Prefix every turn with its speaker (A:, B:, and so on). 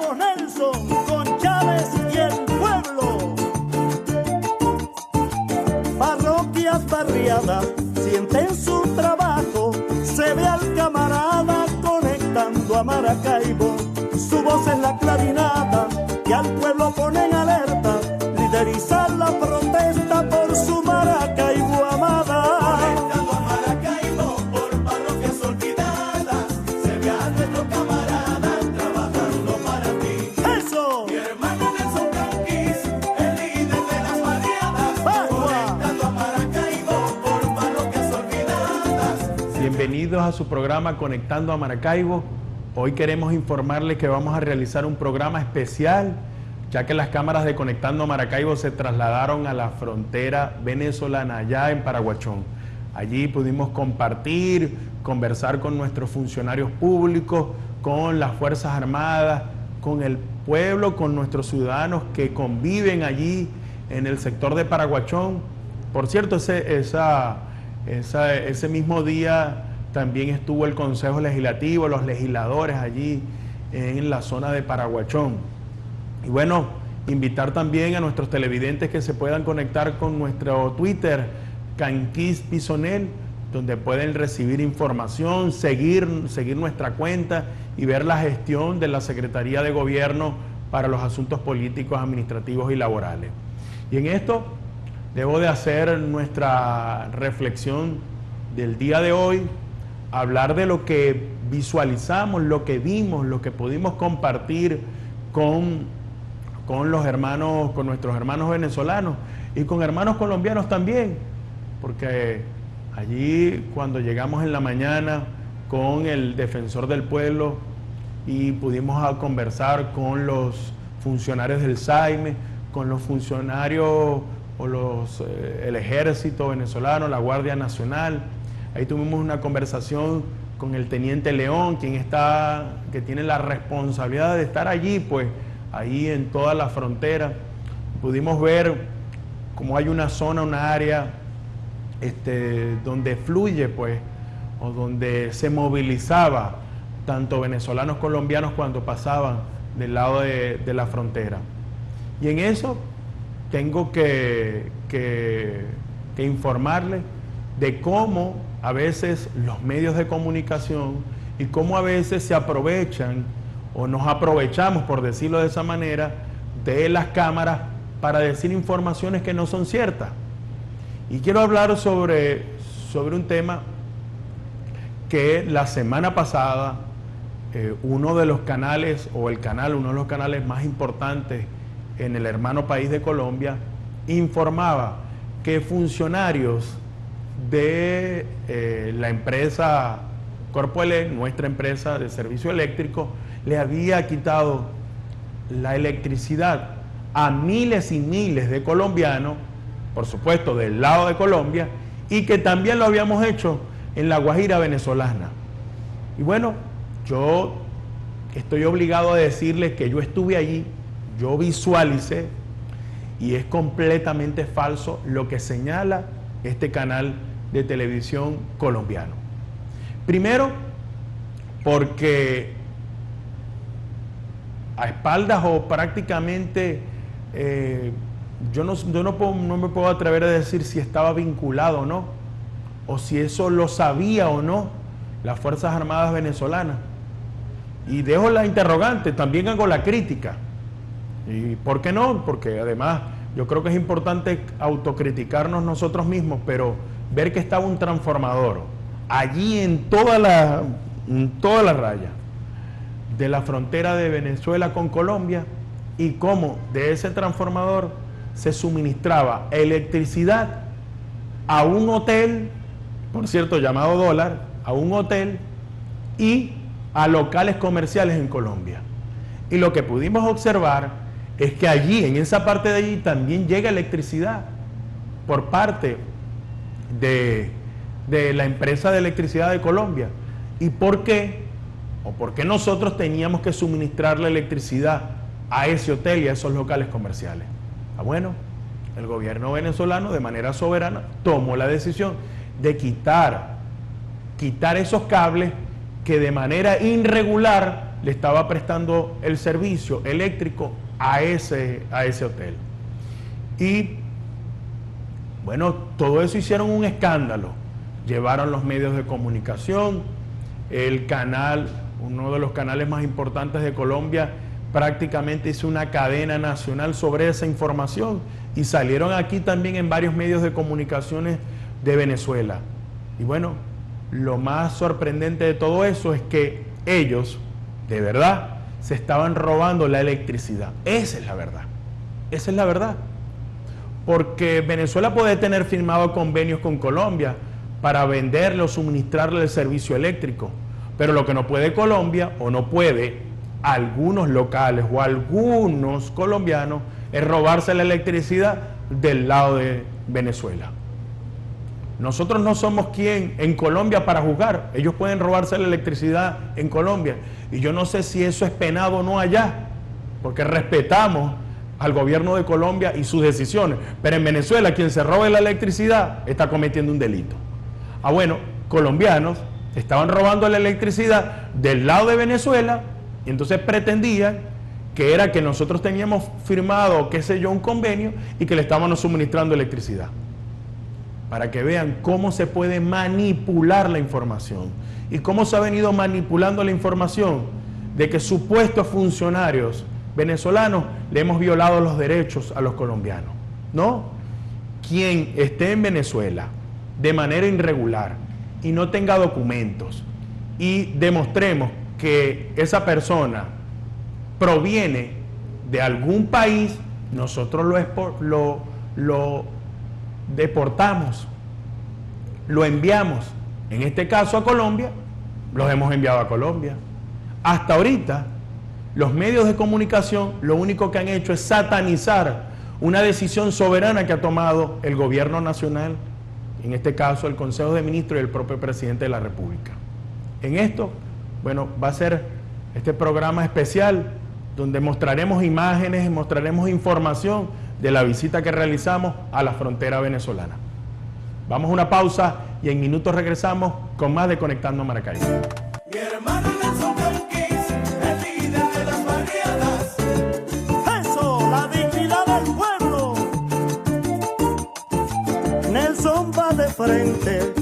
A: Somos Nelson con Chávez y el pueblo. Parroquias barriadas sienten su trabajo. Se ve al camarada conectando a Maracaibo. Su voz es la clarinada que al pueblo pone en alerta. Liderizar la protesta por su Maracaibo amada.
B: Conectando a Maracaibo por parroquias olvidadas. Se ve a nuestro camarada trabajando para ti.
A: ¡Eso!
B: Mi hermano Nelson Canquis, el líder de las barriadas. Conectando a Maracaibo por parroquias olvidadas.
C: Bienvenidos a su programa Conectando a Maracaibo. Hoy queremos informarles que vamos a realizar un programa especial, ya que las cámaras de Conectando a Maracaibo se trasladaron a la frontera venezolana, allá en Paraguachón. Allí pudimos compartir, conversar con nuestros funcionarios públicos, con las Fuerzas Armadas, con el pueblo, con nuestros ciudadanos que conviven allí en el sector de Paraguachón. Por cierto, ese mismo día también estuvo el Consejo Legislativo, los legisladores allí en la zona de Paraguachón. Y bueno, invitar también a nuestros televidentes que se puedan conectar con nuestro Twitter, Canquis Pisonel, donde pueden recibir información, seguir nuestra cuenta y ver la gestión de la Secretaría de Gobierno para los asuntos políticos, administrativos y laborales. Y en esto debo de hacer nuestra reflexión del día de hoy, hablar de lo que visualizamos, lo que vimos, lo que pudimos compartir con los hermanos, con nuestros hermanos venezolanos y con hermanos colombianos también, porque allí cuando llegamos en la mañana con el defensor del pueblo y pudimos conversar con los funcionarios del SAIME, con los funcionarios o el ejército venezolano, la Guardia Nacional. Ahí tuvimos una conversación con el teniente León, que tiene la responsabilidad de estar allí, pues, ahí en toda la frontera. Pudimos ver cómo hay una zona, una área donde fluye, pues, o donde se movilizaba tanto venezolanos colombianos cuando pasaban del lado de la frontera. Y en eso tengo que informarles de cómo a veces los medios de comunicación y cómo a veces se aprovechan o nos aprovechamos, por decirlo de esa manera, de las cámaras para decir informaciones que no son ciertas. Y quiero hablar sobre un tema que la semana pasada uno de los canales más importantes en el hermano país de Colombia informaba que funcionarios de la empresa Corpoelec, nuestra empresa de servicio eléctrico, le había quitado la electricidad a miles y miles de colombianos, por supuesto del lado de Colombia, y que también lo habíamos hecho en la Guajira venezolana. Y bueno, yo estoy obligado a decirles que yo estuve allí, yo visualicé, y es completamente falso lo que señala este canal de televisión colombiano. Primero, porque a espaldas o prácticamente yo no me puedo atrever a decir si estaba vinculado o no, o si eso lo sabía o no las Fuerzas Armadas venezolanas. Y dejo la interrogante, también hago la crítica. ¿Y por qué no? Porque además yo creo que es importante autocriticarnos nosotros mismos, pero ver que estaba un transformador allí en toda la raya de la frontera de Venezuela con Colombia, y cómo de ese transformador se suministraba electricidad a un hotel, por cierto llamado Dólar, a un hotel y a locales comerciales en Colombia. Y lo que pudimos observar es que allí, en esa parte de allí, también llega electricidad por parte de la empresa de electricidad de Colombia. ¿Y por qué? ¿O por qué nosotros teníamos que suministrar la electricidad a ese hotel y a esos locales comerciales? Bueno, el gobierno venezolano de manera soberana tomó la decisión de quitar esos cables que de manera irregular le estaba prestando el servicio eléctrico a ese hotel. Y bueno, todo eso hicieron un escándalo. Llevaron los medios de comunicación, el canal, uno de los canales más importantes de Colombia, prácticamente hizo una cadena nacional sobre esa información y salieron aquí también en varios medios de comunicaciones de Venezuela. Y bueno, lo más sorprendente de todo eso es que ellos, de verdad, se estaban robando la electricidad. Esa es la verdad. Esa es la verdad. Porque Venezuela puede tener firmado convenios con Colombia para venderle o suministrarle el servicio eléctrico, pero lo que no puede Colombia, o no puede algunos locales o algunos colombianos, es robarse la electricidad del lado de Venezuela. Nosotros no somos quien en Colombia para juzgar. Ellos pueden robarse la electricidad en Colombia, y yo no sé si eso es penado o no allá, porque respetamos al gobierno de Colombia y sus decisiones, pero en Venezuela quien se robe la electricidad está cometiendo un delito. Ah, bueno, colombianos estaban robando la electricidad del lado de Venezuela, y entonces pretendían que era que nosotros teníamos firmado, qué sé yo, un convenio y que le estábamos suministrando electricidad. Para que vean cómo se puede manipular la información y cómo se ha venido manipulando la información de que supuestos funcionarios venezolanos le hemos violado los derechos a los colombianos. No, quien esté en Venezuela de manera irregular y no tenga documentos y demostremos que esa persona proviene de algún país, nosotros lo deportamos, lo enviamos, en este caso a Colombia, los hemos enviado a Colombia. Hasta ahorita, los medios de comunicación lo único que han hecho es satanizar una decisión soberana que ha tomado el gobierno nacional, en este caso el Consejo de Ministros y el propio presidente de la República. En esto, bueno, va a ser este programa especial donde mostraremos imágenes y mostraremos información de la visita que realizamos a la frontera venezolana. Vamos a una pausa y en minutos regresamos con más de Conectando Maracaibo.
B: Mi hermano Nelson Belkis, el líder de las barriadas.
A: Eso, la dignidad del pueblo. Nelson va de frente